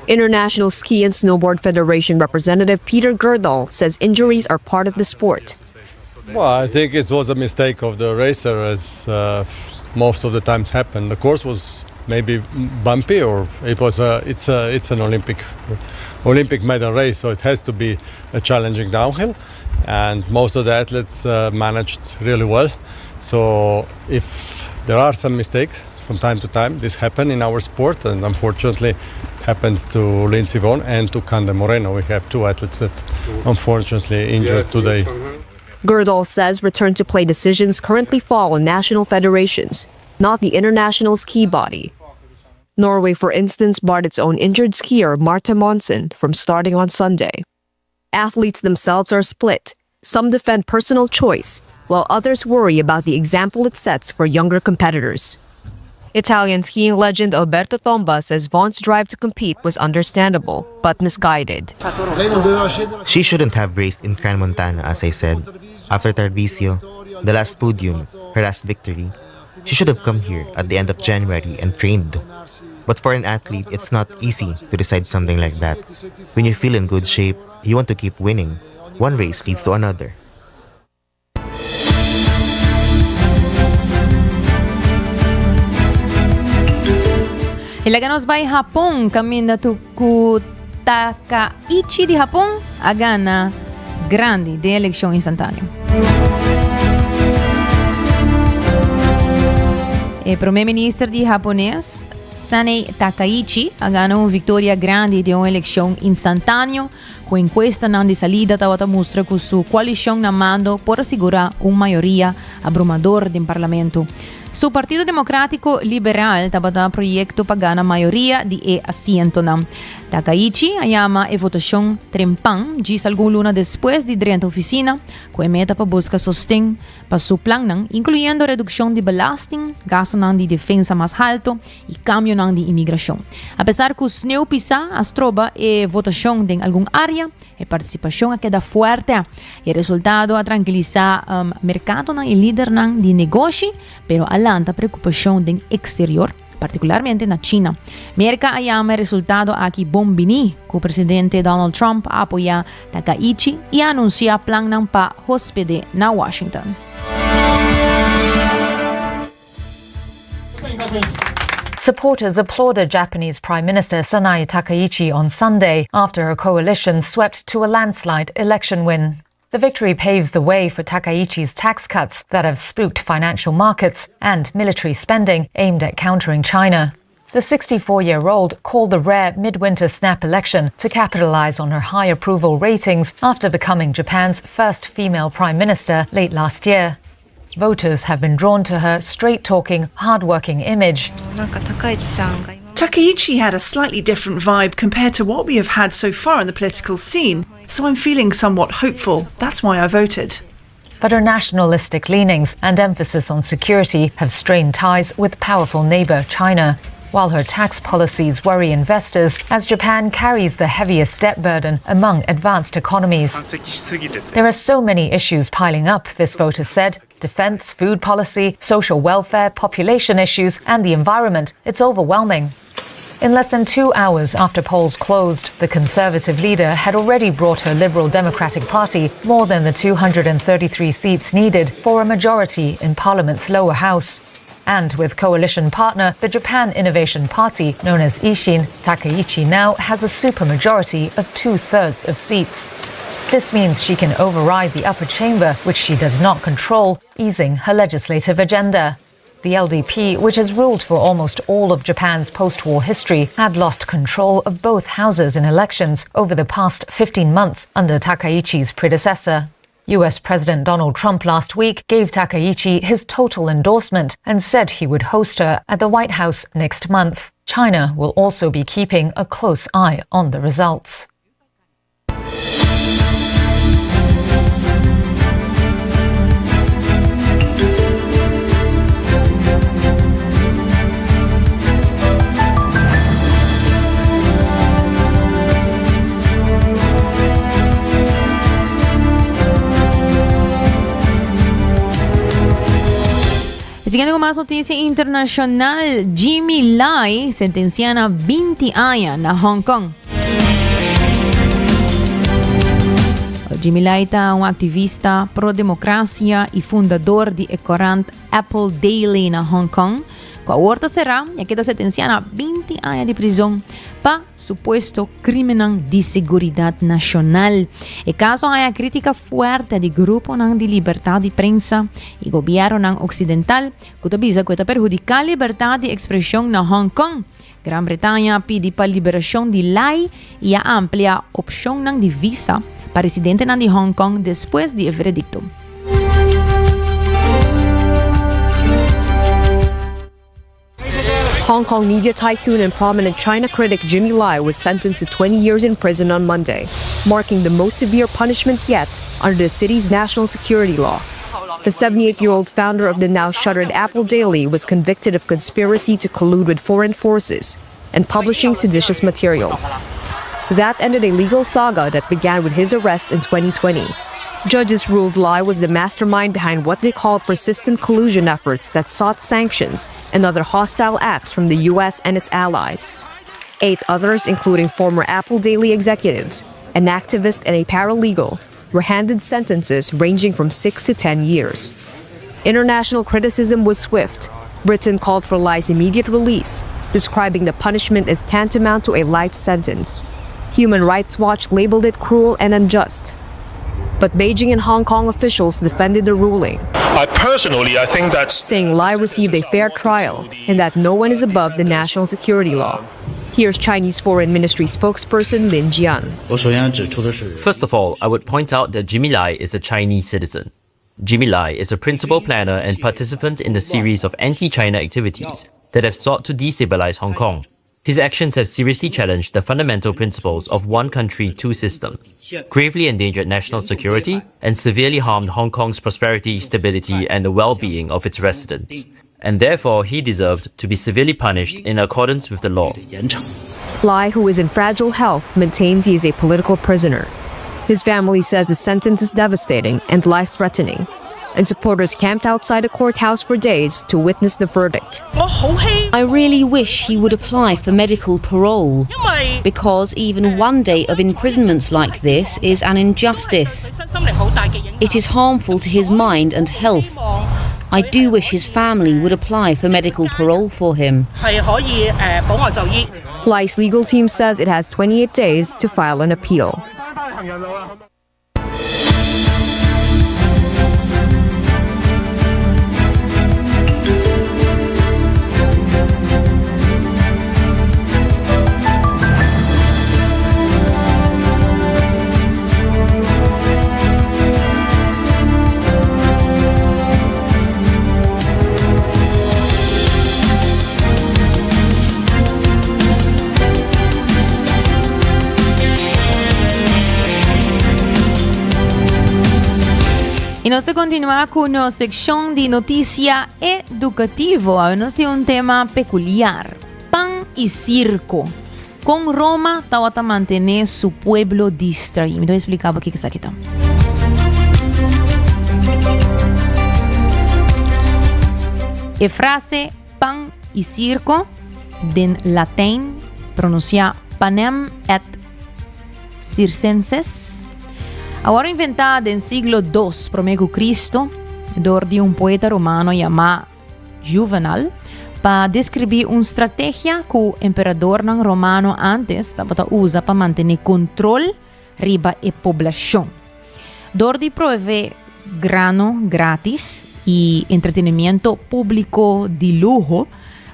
International Ski and Snowboard Federation representative Peter Girdal says injuries are part of the sport. Well, I think it was a mistake of the racer, as most of the times happen. The course was maybe bumpy, or it's an Olympic medal race, so it has to be a challenging downhill, and most of the athletes managed really well. So if there are some mistakes from time to time, this happen in our sport, and unfortunately happened to Lindsey Vonn and to Cande Moreno. We have two athletes that unfortunately injured today. Girdal says return-to-play decisions currently fall on national federations, not the international ski body. Norway, for instance, barred its own injured skier Marta Monsen from starting on Sunday. Athletes themselves are split. Some defend personal choice, while others worry about the example it sets for younger competitors. Italian skiing legend Alberto Tomba says Vonn's drive to compete was understandable, but misguided. She shouldn't have raced in Crans Montana, as I said. After Tarvisio, the last podium, her last victory, she should have come here at the end of January and trained. But for an athlete, it's not easy to decide something like that. When you feel in good shape, you want to keep winning. One race leads to another. El que nos va a Japón, camina tu Takaichi de Japón, a gana grande de elección instantánea. El primer ministro de japonés, Sanei Takaichi, ha ganado una victoria grande de una elección instantánea, con encuesta de salida estaba mostra que su coalición na mando por asegurar una mayoría abrumadora del parlamento. Su Partido Democrático Liberal estaba dando proyecto para ganar mayoría de asiento. Takaichi llama a votación trempan, dice alguna luna después de 30 oficina, con meta para buscar sostén para su plan, incluyendo reducción de belasting, gasto de defensa más alto y cambio de inmigración. A pesar que os neo pisa as troba e votación en algún área, a participación queda fuerte. El resultado a tranquilizar mercado y líder de negocio, pero alanta preocupación del exterior, particularmente en China. Merca llama el resultado aquí bombini, que el presidente Donald Trump apoya Takaichi y anuncia plan para hospede na Washington. Supporters applauded Japanese Prime Minister Sanae Takaichi on Sunday after her coalition swept to a landslide election win. The victory paves the way for Takaichi's tax cuts that have spooked financial markets and military spending aimed at countering China. The 64-year-old called the rare midwinter snap election to capitalize on her high approval ratings after becoming Japan's first female prime minister late last year. Voters have been drawn to her straight-talking, hard-working image. Takaichi had a slightly different vibe compared to what we have had so far in the political scene, so I'm feeling somewhat hopeful. That's why I voted. But her nationalistic leanings and emphasis on security have strained ties with powerful neighbour China, while her tax policies worry investors as Japan carries the heaviest debt burden among advanced economies. There are so many issues piling up, this voter said. Defence, food policy, social welfare, population issues and the environment. It's overwhelming. In less than 2 hours after polls closed, the Conservative leader had already brought her Liberal Democratic Party more than the 233 seats needed for a majority in Parliament's lower house. And with coalition partner, the Japan Innovation Party, known as Ishin, Takaichi now has a supermajority of 2/3 of seats. This means she can override the upper chamber, which she does not control, easing her legislative agenda. The LDP, which has ruled for almost all of Japan's post-war history, had lost control of both houses in elections over the past 15 months under Takaichi's predecessor. US President Donald Trump last week gave Takaichi his total endorsement and said he would host her at the White House next month. China will also be keeping a close eye on the results. Siguiendo con más noticia internacional, Jimmy Lai sentenciada a 20 anos na Hong Kong. Jimmy Lai é um ativista pró-democracia e fundador de restaurante Apple Daily na Hong Kong. Com a horta será, e que está sentenciada a 20 anos de prisão para suposto crime de segurança nacional. E caso há crítica forte de grupo de liberdade de prensa e governo ocidental, que visa perjudicar a liberdade de expressão na Hong Kong. Grã-Bretanha pede para a liberação de Lai e a amplia opção de visa para residentes de Hong Kong depois do veredicto. Hong Kong media tycoon and prominent China critic Jimmy Lai was sentenced to 20 years in prison on Monday, marking the most severe punishment yet under the city's national security law. The 78-year-old founder of the now shuttered Apple Daily was convicted of conspiracy to collude with foreign forces and publishing seditious materials. That ended a legal saga that began with his arrest in 2020. Judges ruled Lai was the mastermind behind what they call persistent collusion efforts that sought sanctions and other hostile acts from the US and its allies. 8 others, including former Apple Daily executives, an activist and a paralegal, were handed sentences ranging from 6 to 10 years. International criticism was swift. Britain called for Lai's immediate release, describing the punishment as tantamount to a life sentence. Human Rights Watch labeled it cruel and unjust. But Beijing and Hong Kong officials defended the ruling. I think that saying Lai received a fair trial and that no one is above the national security law. Here's Chinese Foreign Ministry spokesperson Lin Jian. First of all, I would point out that Jimmy Lai is a Chinese citizen. Jimmy Lai is a principal planner and participant in the series of anti-China activities that have sought to destabilize Hong Kong. His actions have seriously challenged the fundamental principles of one country, two systems, gravely endangered national security, and severely harmed Hong Kong's prosperity, stability, and the well-being of its residents. And therefore, he deserved to be severely punished in accordance with the law. Lai, who is in fragile health, maintains he is a political prisoner. His family says the sentence is devastating and life-threatening, and supporters camped outside the courthouse for days to witness the verdict. I really wish he would apply for medical parole, because even one day of imprisonment like this is an injustice. It is harmful to his mind and health. I do wish his family would apply for medical parole for him. Lai's legal team says it has 28 days to file an appeal. E nós continuamos com a secção de notícia educativo. Nós temos um tema peculiar: pan e circo. Com Roma, estava a manter seu pueblo distraído. Me vou explicar o que é isso aqui. A frase pan e circo, den latim pronuncia Panem et Circenses. Ahora inventada en siglo II promego Cristo, door de un poeta romano llamado Juvenal, para describir una estrategia que el emperador romano antes estaba usa para mantener control riba la población. Door de proveer grano gratis y entretenimiento público de lujo,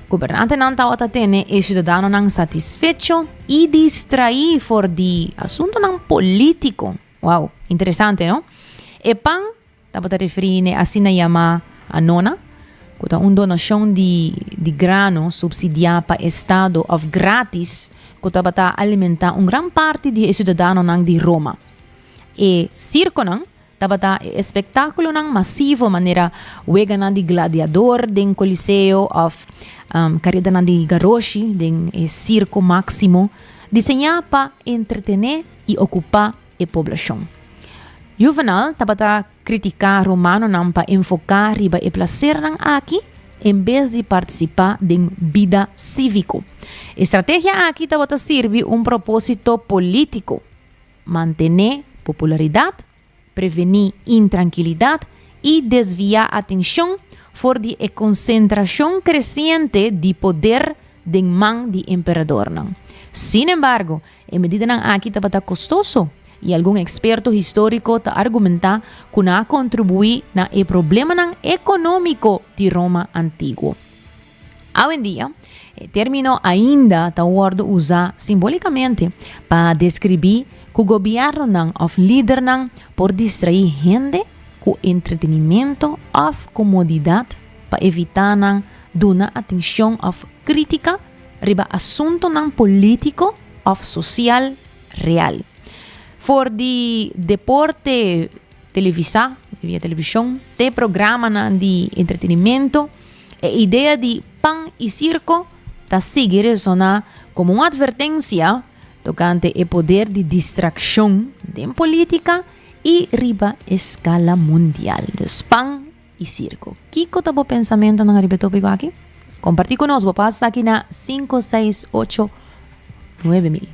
gobernante non tawata tene e ciudadano non satisfecho y distraí for di asunto non politico. Wow, interessante, no? E pan, tawata riferine a sina llama a nona, kuta un donación di grano subsidiada pa estado of gratis, kuta bata alimenta un gran parte di ciudadano non di Roma. E circo non, tabata espectáculo nang masivo manera wega na di gladiador den coliseo of carrera na di garoshi den circo máximo diseñada para entretener y ocupar a población. Juvenal tabata criticar romano nang pa enfocar riba e placer nang aquí en vez de participar den vida cívico. Estrategia aquí tabata sirve un propósito político, mantener popularidad, prevenir intranquilidad y desviar atención por la concentración creciente de poder del man de emperador. Sin embargo, en medida que aquí está costoso y algún experto histórico te argumenta que no contribuye al problema económico de Roma antiguo. Hoy en día, el término ainda está usado simbólicamente para describir que el gobierno o líder por distraer gente con entretenimiento o comodidad para evitar dar atención o crítica riba asunto político o social real. For the deporte televisado, via televisión, de programa de entretenimiento, la idea de pan y circo ta sigue resona como una advertencia tocante el poder de distracción en política y riba escala mundial. De pan y circo. ¿Qué cosa pensamiento en el tópico aquí? Compartí con nosotros, pasa aquí na 5689000.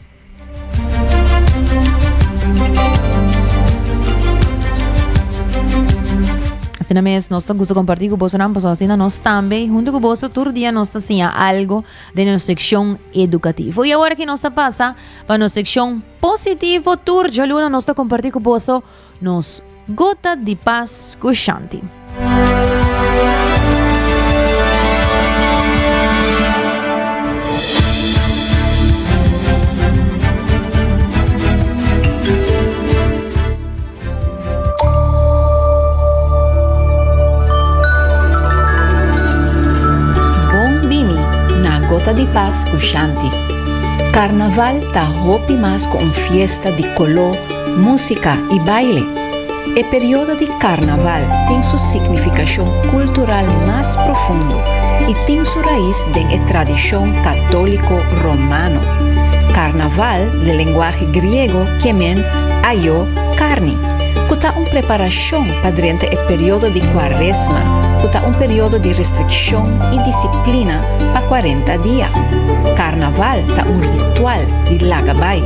Así mes nós gusto compartir com você não posso assim nós também junto com você todo dia nós assim algo de nossa secção educativa e agora que nós passa para nossa secção positivo tour de luna nós compartir com você nos gota de paz com Shanti. Gota de paz com Shanti. Carnaval tá hopi mais com fiesta de color, música e baile. O período de carnaval tem sua significação cultural mais profundo e tem sua raiz em tradição católico romano. Carnaval, de linguagem grego, que men aio carne, que tá uma preparação para durante o período de quaresma, que tá um período de restrição e disciplina para 40 dias. Carnaval tá um ritual de lagabai,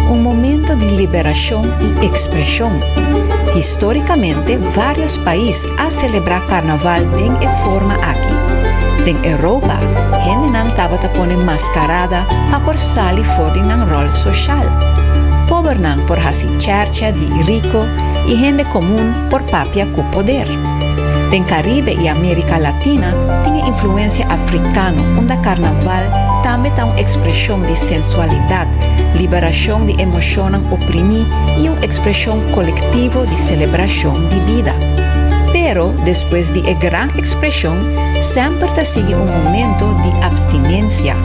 um momento de liberação e expressão. Historicamente, vários países a celebrar carnaval de forma aqui. En Europa, gente não estava poner mascarada para por salir fora ng rol social. Pobre não por hasi chercha de rico e gente comum por papia com poder. En Caribe e América Latina, tinha influência africana, onde carnaval também tem uma expressão de sensualidade, liberação de emoção oprimida e uma expressão coletiva de celebração de vida. Pero, depois de grande expressão, sempre te sigue um momento de abstinência,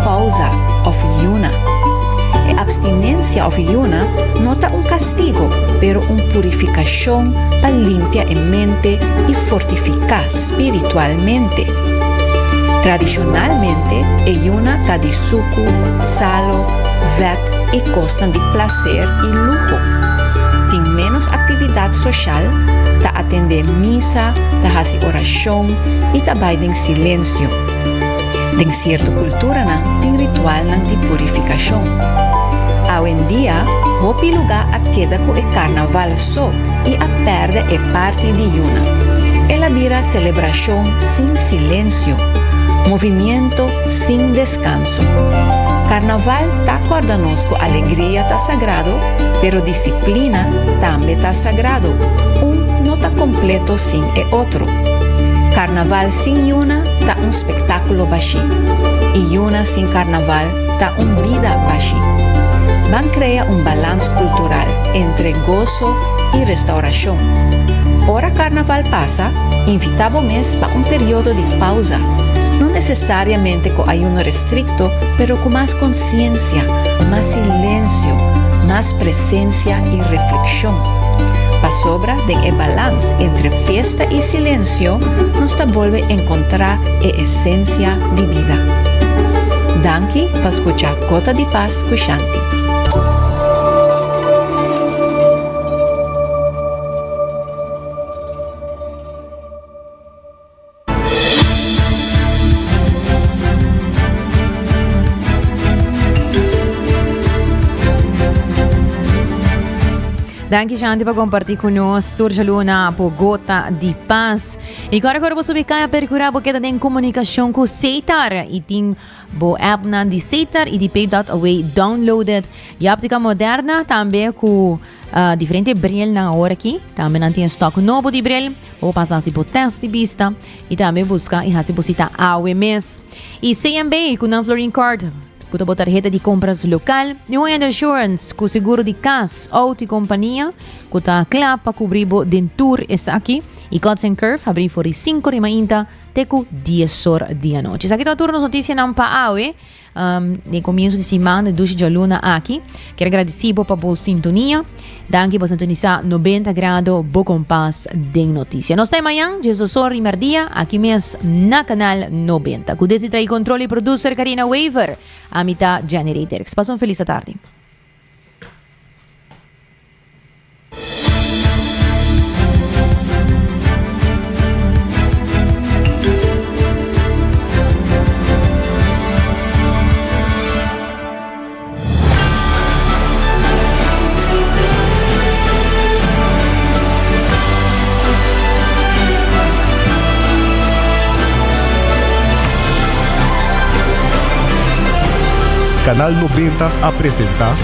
pausa of yuna. A abstinência of yuna não é um castigo, pero uma purificação para limpar a mente e fortificar espiritualmente. Tradicionalmente, a yuna está de suco, salo, vet e costam de prazer e luxo. Tem menos atividade social, está atender missa, está fazer oração e está em silêncio. Den cierta cultura tem ritual de purificação. Hoje em dia, hopi lugar a queda com o carnaval só e a perde é parte de una. Ela vira celebração sem silêncio, movimento sem descanso. Carnaval tá acorda-nos com alegria tá sagrado, pero disciplina também tá sagrado. Não tá completo sem o outro. Carnaval sem una tá espetáculo baixi. E una sem carnaval tá vida baixi. Van criar balanço cultural entre gozo e restauração. Ora carnaval passa, invitamos para período de pausa. Não necessariamente com ayuno restricto, pero com mais consciência, mais silêncio, mais presença e reflexão. Para sobra de balance entre festa e silêncio, nos vuelve a encontrar a essência de vida. Danke para escuchar Gota de Paz com Shanti. Danke, Shanti, para compartilhar conosco. Turja Luna, por Gota de Paz. E agora você vai percorrer porque tem comunicação com o Seitar. E tem a app de Seitar e de Pay.away downloaded. E a óptica moderna também com diferente brilho na hora aqui. Também tem estoque novo de brilho. Vou passar por teste de vista. E também buscar e fazer posita AWMS. E CMB com a Flooring Card. Puta botar tarjeta de compras local, New End Assurance, com seguro de casa, auto e companhia, com a clap para cobrir o dentur essa aqui, e Cuts and Curve, abrir por 5 de manhã, até 10 horas da noite. Isso aqui é turno notícia não para hoje, no começo de semana, 2 de luna aqui. Quero agradecer por a sintonia, danke por sintonizar 90 graus, boa compás de notícia. Nós temos amanhã, Jesus Sorri Merdia, aqui mesmo na canal 90. Com esse trai controle producer Karina Waver, a mitad Generator. Que se passam feliz tarde. Canal 90 apresenta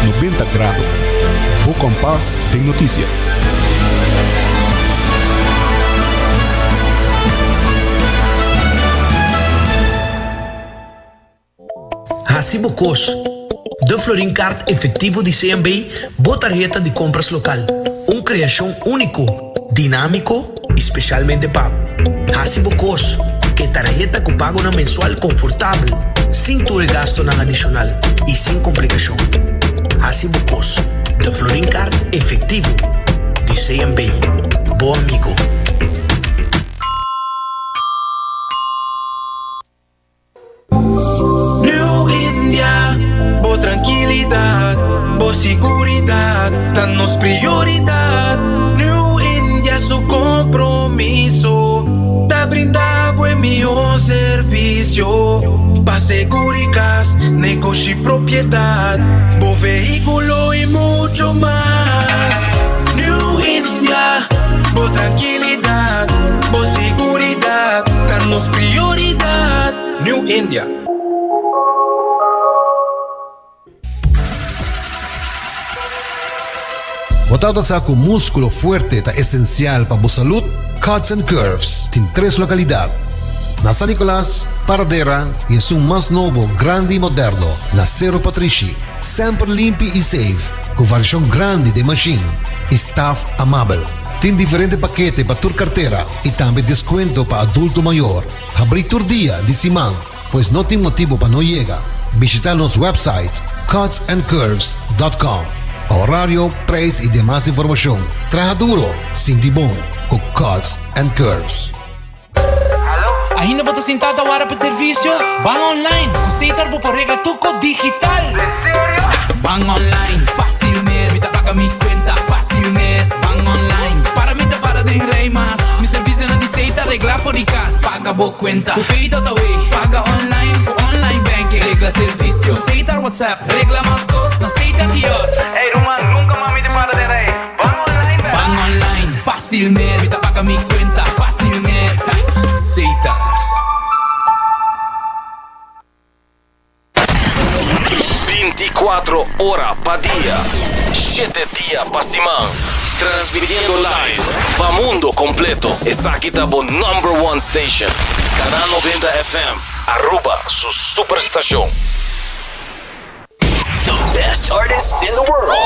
90 grados. O compás de notícia. Hasibo Cos. De Flooring Card efetivo de CMB, boa tarjeta de compras local. Criação único, dinâmico, especialmente para Hasibo Cos, que tarjeta que pago na mensual confortável, sem ter gasto na adicional e sem complicação. Hasibo Cos, de Flooring Card efetivo de CMB. Bom amigo. New India, boa tranquilidade, boa seguridade, danos prioridade. New India, su compromiso, da brindar buen mío servicio. Pa seguridad, negocio y propiedad, bo vehículo y mucho más. New India, bo tranquilidad, bo seguridad, danos prioridad. New India. Botado sa com músculo fuerte ta esencial para a saúde, Cuts and Curves tem 3 localidades. Na San Nicolás, Paradera e em mais novo, grande e moderno, na Cerro Patrici. Sempre limpo e safe, com versão grande de machine. Staff amável. Tem diferente paquete para tua carteira e também desconto para adulto maior. Abrir todo dia de semana, pois não tem motivo para não chegar. Visitar nosso website cutsandcurves.com. Horário, preço e demais informação. Traja duro, sinti bom, com Cuts and Curves. Ainda bota sentada hora para serviço? Van online, Seitar vou por regla tuco digital. ¿En serio? Van online, fácil mes. Me paga mi cuenta, fácil mes. Van online, para mí te para de rey más. Mi servicio no dice Seitar regla for Códicas, paga por cuenta. Cupito Taway, paga online, online banking. Regla servicio, aceitar WhatsApp, regla más cosas, aceita Dios. Ey, Roman, nunca mami te para de ahí. Van online, fácil mes. Ahorita paga mi cuenta, fácil mes. Aceita. 24 horas pa' día, 7 días pa' semana, transmitiendo live pa' mundo completo. Es aquí tá bo #1 station, Canal 90 FM, Aruba, su superestación. The best artists in the world.